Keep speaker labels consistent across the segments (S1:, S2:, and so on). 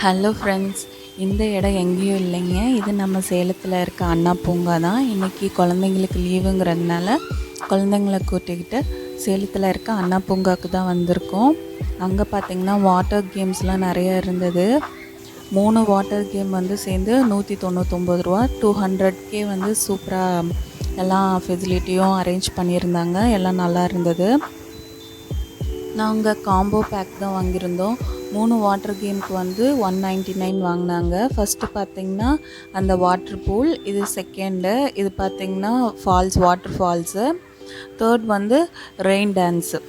S1: Hello friends, இந்த இடம் எங்கேயும் இல்லைங்க. இது நம்ம சேலத்தில் இருக்க அண்ணா பூங்கா தான். இன்றைக்கி குழந்தைங்களுக்கு லீவுங்கிறதுனால குழந்தைங்கள கூட்டிக்கிட்டு சேலத்தில் இருக்க அண்ணா பூங்காவுக்கு தான் வந்திருக்கோம். அங்கே பார்த்திங்கன்னா வாட்டர் கேம்ஸ்லாம் நிறைய இருந்தது. 3 வாட்டர் கேம் வந்து சேர்ந்து 199 ரூபா. 200K வந்து சூப்பராக எல்லா ஃபெசிலிட்டியும் அரேஞ்ச் பண்ணியிருந்தாங்க. எல்லாம் நல்லா இருந்தது. நாங்கள் காம்போ பேக் தான் வாங்கியிருந்தோம். 3 வாட்டர் கேமுக்கு வந்து 199 வாங்கினாங்க. ஃபஸ்ட்டு பார்த்திங்கன்னா அந்த வாட்டர் பூல், இது செகண்டு, இது பார்த்திங்கன்னா வாட்டர் ஃபால்ஸு, தேர்ட் வந்து ரெயின் டான்ஸு.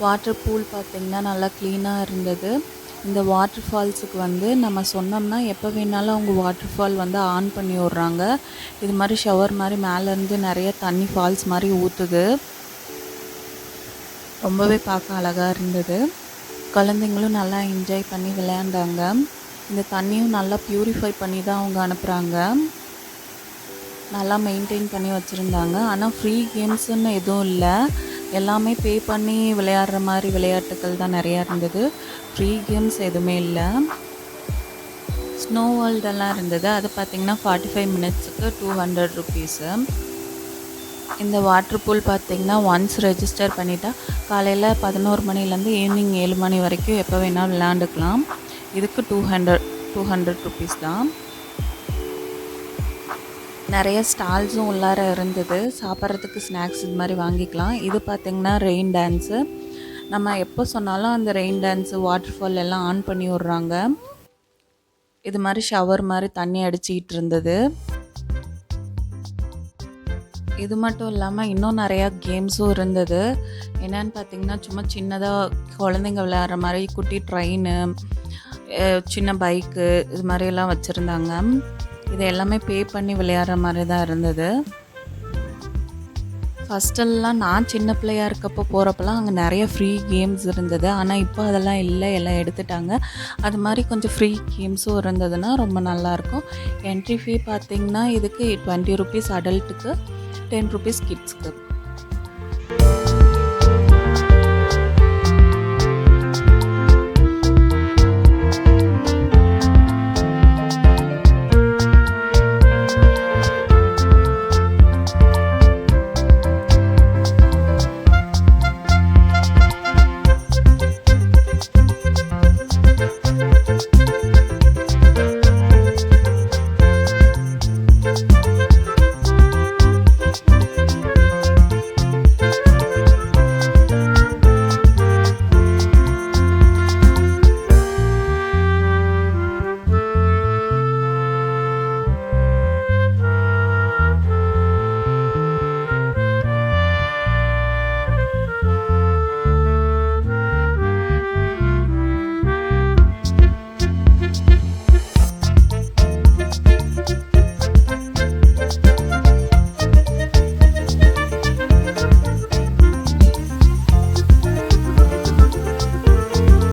S1: வாட்டர் பூல் பார்த்திங்கன்னா நல்லா க்ளீனாக இருந்தது. இந்த வாட்டர் ஃபால்ஸுக்கு வந்து நம்ம சொன்னோம்னா எப்போ வேணாலும் அவங்க வாட்டர் ஃபால் வந்து ஆன் பண்ணி விட்றாங்க. இது மாதிரி ஷவர் மாதிரி மேலேருந்து நிறைய தண்ணி ஃபால்ஸ் மாதிரி ஊற்றுது. ரொம்பவே பார்க்க அழகாக இருந்தது. குழந்தைங்களும் நல்லா என்ஜாய் பண்ணி விளையாண்டாங்க. இந்த தண்ணியும் நல்லா ப்யூரிஃபை பண்ணி தான் அவங்க அனுப்புகிறாங்க. நல்லா மெயின்டைன் பண்ணி வச்சுருந்தாங்க. ஆனால் ஃப்ரீ கேம்ஸுன்னு எதுவும் இல்லை, எல்லாமே பே பண்ணி விளையாடுற மாதிரி விளையாட்டுகள் தான் நிறையா இருந்தது. ஃப்ரீ கேம்ஸ் எதுவுமே இல்லை. ஸ்னோ வேர்ல்டெல்லாம் இருந்தது. அது பார்த்திங்கன்னா 45 மினிட்ஸுக்கு 200 ருபீஸு. இந்த வாட்டர் பூல் பார்த்திங்கன்னா ஒன்ஸ் ரெஜிஸ்டர் பண்ணிட்டா காலையில் 11 மணிலேருந்து ஈவினிங் 7 மணி வரைக்கும் எப்போ வேணாலும் விளையாண்டுக்கலாம். இதுக்கு 200 ருபீஸ் தான். நிறைய ஸ்டால்ஸும் உள்ளார இருந்தது. சாப்பிட்றதுக்கு ஸ்நாக்ஸ் இது மாதிரி வாங்கிக்கலாம். இது பார்த்திங்கன்னா ரெயின் டான்ஸு. நம்ம எப்போ சொன்னாலும் அந்த ரெயின் டான்ஸு வாட்டர் ஃபால் எல்லாம் ஆன் பண்ணி விட்றாங்க. இது மாதிரி ஷவர் மாதிரி தண்ணி அடிச்சிக்கிட்டு இருந்தது. இது மட்டும் இல்லாமல் இன்னும் நிறையா கேம்ஸும் இருந்தது. என்னென்னு பார்த்திங்கன்னா சும்மா சின்னதாக குழந்தைங்க விளையாடுற மாதிரி குட்டி ட்ரெயின், சின்ன பைக்கு, இது மாதிரியெல்லாம் வச்சுருந்தாங்க. இது எல்லாமே பே பண்ணி விளையாடுற மாதிரி தான் இருந்தது. ஃபஸ்ட்டெல்லாம் நான் சின்ன பிள்ளையாக இருக்கப்போ போகிறப்பெல்லாம் அங்கே நிறைய ஃப்ரீ கேம்ஸ் இருந்தது. ஆனால் இப்போ அதெல்லாம் இல்லை, எல்லாம் எடுத்துட்டாங்க. அது மாதிரி கொஞ்சம் ஃப்ரீ கேம்ஸும் இருந்ததுன்னா ரொம்ப நல்லாயிருக்கும். என்ட்ரி ஃபீ பார்த்திங்கன்னா இதுக்கு 20 ருபீஸ் அடல்ட்டுக்கு, 10 ருபீஸ் கிட்ஸ்க்கு.